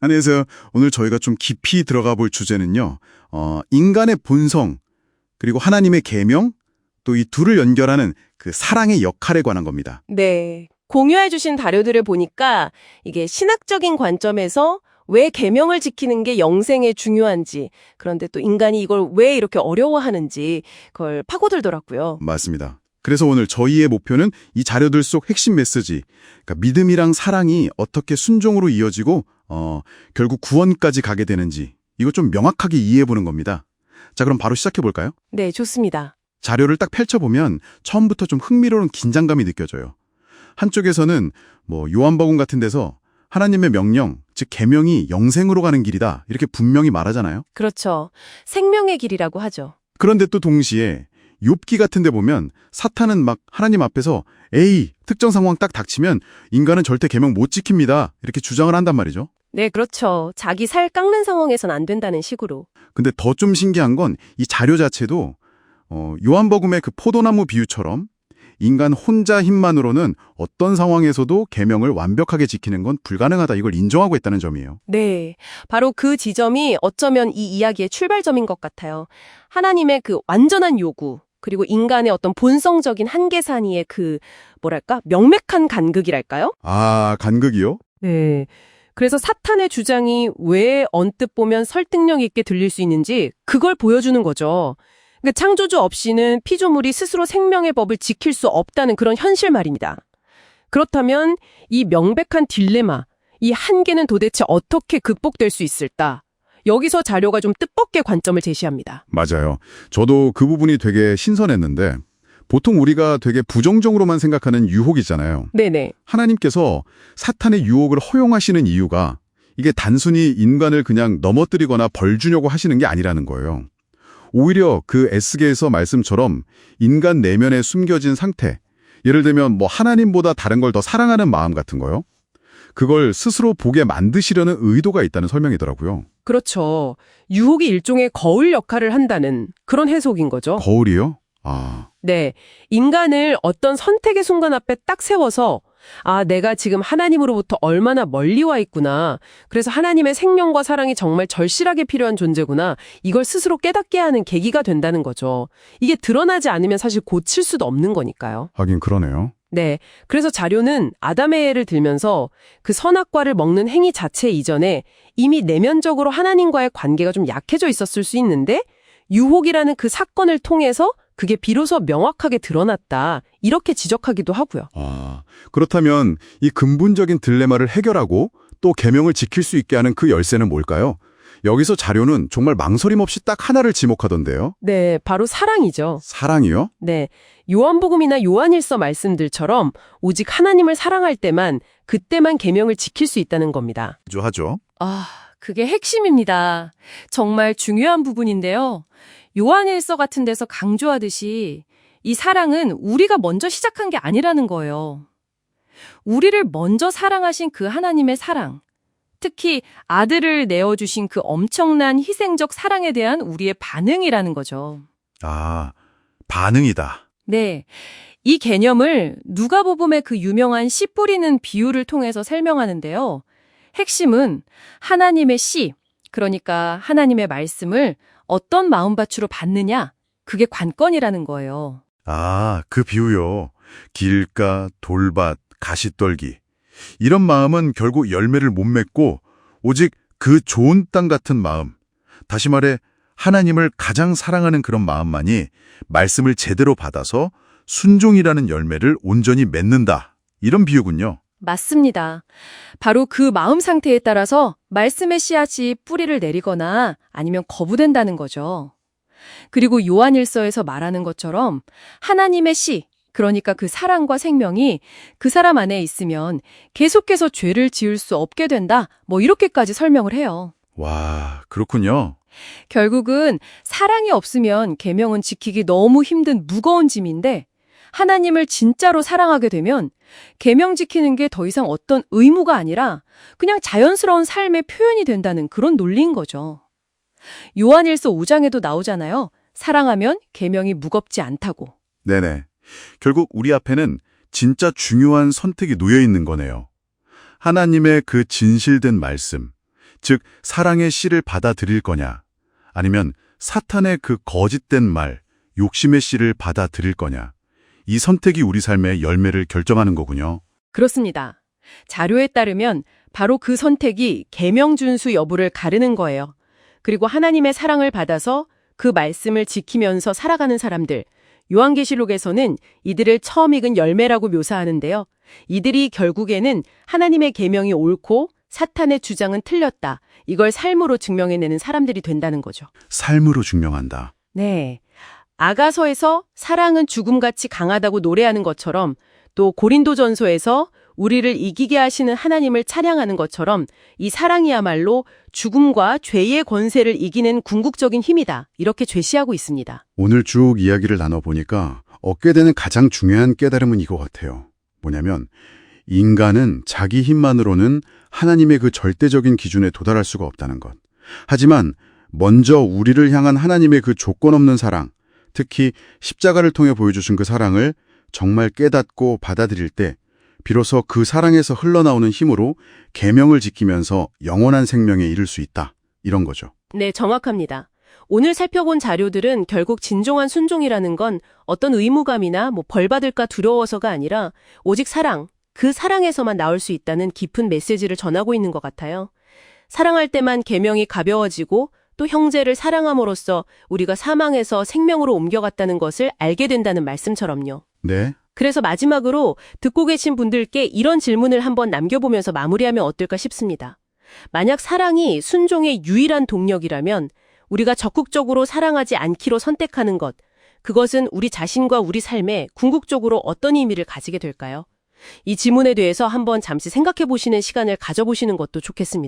안녕하세요. 오늘 저희가 좀 깊이 들어가 볼 주제는요. 인간의 본성, 그리고 하나님의 계명, 또 이 둘을 연결하는 그 사랑의 역할에 관한 겁니다. 네. 공유해 주신 자료들을 보니까 이게 신학적인 관점에서 왜 계명을 지키는 게 영생에 중요한지, 그런데 또 인간이 이걸 왜 이렇게 어려워하는지 그걸 파고들더라고요. 맞습니다. 그래서 오늘 저희의 목표는 이 자료들 속 핵심 메시지, 그러니까 믿음이랑 사랑이 어떻게 순종으로 이어지고 결국 구원까지 가게 되는지 이거 좀 명확하게 이해해 보는 겁니다. 자, 그럼 바로 시작해 볼까요? 네, 좋습니다. 자료를 딱 펼쳐보면 처음부터 좀 흥미로운 긴장감이 느껴져요. 한쪽에서는 요한복음 같은 데서 하나님의 명령, 즉 계명이 영생으로 가는 길이다 이렇게 분명히 말하잖아요. 그렇죠. 생명의 길이라고 하죠. 그런데 또 동시에 욥기 같은 데 보면 사탄은 막 하나님 앞에서 에이, 특정 상황 딱 닥치면 인간은 절대 계명 못 지킵니다 이렇게 주장을 한단 말이죠. 네, 그렇죠. 자기 살 깎는 상황에선 안 된다는 식으로. 근데 더 좀 신기한 건 이 자료 자체도 요한복음의 그 포도나무 비유처럼 인간 혼자 힘만으로는 어떤 상황에서도 계명을 완벽하게 지키는 건 불가능하다 이걸 인정하고 있다는 점이에요. 네. 바로 그 지점이 어쩌면 이 이야기의 출발점인 것 같아요. 하나님의 그 완전한 요구, 그리고 인간의 어떤 본성적인 한계 사이의 그, 명백한 간극이랄까요? 아, 간극이요? 네. 그래서 사탄의 주장이 왜 언뜻 보면 설득력 있게 들릴 수 있는지 그걸 보여주는 거죠. 그러니까 창조주 없이는 피조물이 스스로 생명의 법을 지킬 수 없다는 그런 현실 말입니다. 그렇다면 이 명백한 딜레마, 이 한계는 도대체 어떻게 극복될 수 있을까? 여기서 자료가 좀 뜻밖의 관점을 제시합니다. 맞아요. 저도 그 부분이 되게 신선했는데 보통 우리가 되게 부정적으로만 생각하는 유혹이잖아요. 네네. 하나님께서 사탄의 유혹을 허용하시는 이유가 이게 단순히 인간을 그냥 넘어뜨리거나 벌 주려고 하시는 게 아니라는 거예요. 오히려 그 에스겔서 말씀처럼 인간 내면에 숨겨진 상태, 예를 들면 하나님보다 다른 걸 더 사랑하는 마음 같은 거요. 그걸 스스로 보게 만드시려는 의도가 있다는 설명이더라고요. 그렇죠. 유혹이 일종의 거울 역할을 한다는 그런 해석인 거죠. 거울이요? 아, 네. 인간을 어떤 선택의 순간 앞에 딱 세워서 내가 지금 하나님으로부터 얼마나 멀리 와 있구나. 그래서 하나님의 생명과 사랑이 정말 절실하게 필요한 존재구나. 이걸 스스로 깨닫게 하는 계기가 된다는 거죠. 이게 드러나지 않으면 사실 고칠 수도 없는 거니까요. 하긴 그러네요. 네. 그래서 자료는 아담의 예를 들면서 그 선악과를 먹는 행위 자체 이전에 이미 내면적으로 하나님과의 관계가 좀 약해져 있었을 수 있는데 유혹이라는 그 사건을 통해서 그게 비로소 명확하게 드러났다. 이렇게 지적하기도 하고요. 아, 그렇다면 이 근본적인 딜레마를 해결하고 또 계명을 지킬 수 있게 하는 그 열쇠는 뭘까요? 여기서 자료는 정말 망설임 없이 딱 하나를 지목하던데요. 네, 바로 사랑이죠. 사랑이요? 네, 요한복음이나 요한일서 말씀들처럼 오직 하나님을 사랑할 때만 그때만 계명을 지킬 수 있다는 겁니다. 하죠. 그게 핵심입니다. 정말 중요한 부분인데요. 요한일서 같은 데서 강조하듯이 이 사랑은 우리가 먼저 시작한 게 아니라는 거예요. 우리를 먼저 사랑하신 그 하나님의 사랑, 특히 아들을 내어주신 그 엄청난 희생적 사랑에 대한 우리의 반응이라는 거죠. 아, 반응이다. 네, 이 개념을 누가복음의 그 유명한 씨 뿌리는 비유를 통해서 설명하는데요. 핵심은 하나님의 씨, 그러니까 하나님의 말씀을 어떤 마음밭으로 받느냐, 그게 관건이라는 거예요. 아, 그 비유요. 길가, 돌밭, 가시떨기. 이런 마음은 결국 열매를 못 맺고 오직 그 좋은 땅 같은 마음. 다시 말해 하나님을 가장 사랑하는 그런 마음만이 말씀을 제대로 받아서 순종이라는 열매를 온전히 맺는다. 이런 비유군요. 맞습니다. 바로 그 마음 상태에 따라서 말씀의 씨앗이 뿌리를 내리거나 아니면 거부된다는 거죠. 그리고 요한일서에서 말하는 것처럼 하나님의 씨, 그러니까 그 사랑과 생명이 그 사람 안에 있으면 계속해서 죄를 지을 수 없게 된다. 이렇게까지 설명을 해요. 와, 그렇군요. 결국은 사랑이 없으면 계명은 지키기 너무 힘든 무거운 짐인데 하나님을 진짜로 사랑하게 되면 계명 지키는 게 더 이상 어떤 의무가 아니라 그냥 자연스러운 삶의 표현이 된다는 그런 논리인 거죠. 요한일서 5장에도 나오잖아요. 사랑하면 계명이 무겁지 않다고. 네네. 결국 우리 앞에는 진짜 중요한 선택이 놓여 있는 거네요. 하나님의 그 진실된 말씀, 즉 사랑의 씨를 받아들일 거냐, 아니면 사탄의 그 거짓된 말, 욕심의 씨를 받아들일 거냐. 이 선택이 우리 삶의 열매를 결정하는 거군요. 그렇습니다. 자료에 따르면 바로 그 선택이 계명 준수 여부를 가르는 거예요. 그리고 하나님의 사랑을 받아서 그 말씀을 지키면서 살아가는 사람들, 요한계시록에서는 이들을 처음 익은 열매라고 묘사하는데요. 이들이 결국에는 하나님의 계명이 옳고 사탄의 주장은 틀렸다. 이걸 삶으로 증명해내는 사람들이 된다는 거죠. 삶으로 증명한다. 네. 아가서에서 사랑은 죽음같이 강하다고 노래하는 것처럼, 또 고린도전서에서 우리를 이기게 하시는 하나님을 찬양하는 것처럼 이 사랑이야말로 죽음과 죄의 권세를 이기는 궁극적인 힘이다. 이렇게 제시하고 있습니다. 오늘 쭉 이야기를 나눠보니까 얻게 되는 가장 중요한 깨달음은 이거 같아요. 뭐냐면 인간은 자기 힘만으로는 하나님의 그 절대적인 기준에 도달할 수가 없다는 것. 하지만 먼저 우리를 향한 하나님의 그 조건 없는 사랑, 특히 십자가를 통해 보여주신 그 사랑을 정말 깨닫고 받아들일 때 비로소 그 사랑에서 흘러나오는 힘으로 계명을 지키면서 영원한 생명에 이를 수 있다. 이런 거죠. 네, 정확합니다. 오늘 살펴본 자료들은 결국 진정한 순종이라는 건 어떤 의무감이나 벌 받을까 두려워서가 아니라 오직 사랑, 그 사랑에서만 나올 수 있다는 깊은 메시지를 전하고 있는 것 같아요. 사랑할 때만 계명이 가벼워지고 또 형제를 사랑함으로써 우리가 사망에서 생명으로 옮겨갔다는 것을 알게 된다는 말씀처럼요. 네. 그래서 마지막으로 듣고 계신 분들께 이런 질문을 한번 남겨보면서 마무리하면 어떨까 싶습니다. 만약 사랑이 순종의 유일한 동력이라면 우리가 적극적으로 사랑하지 않기로 선택하는 것, 그것은 우리 자신과 우리 삶에 궁극적으로 어떤 의미를 가지게 될까요? 이 질문에 대해서 한번 잠시 생각해 보시는 시간을 가져보시는 것도 좋겠습니다.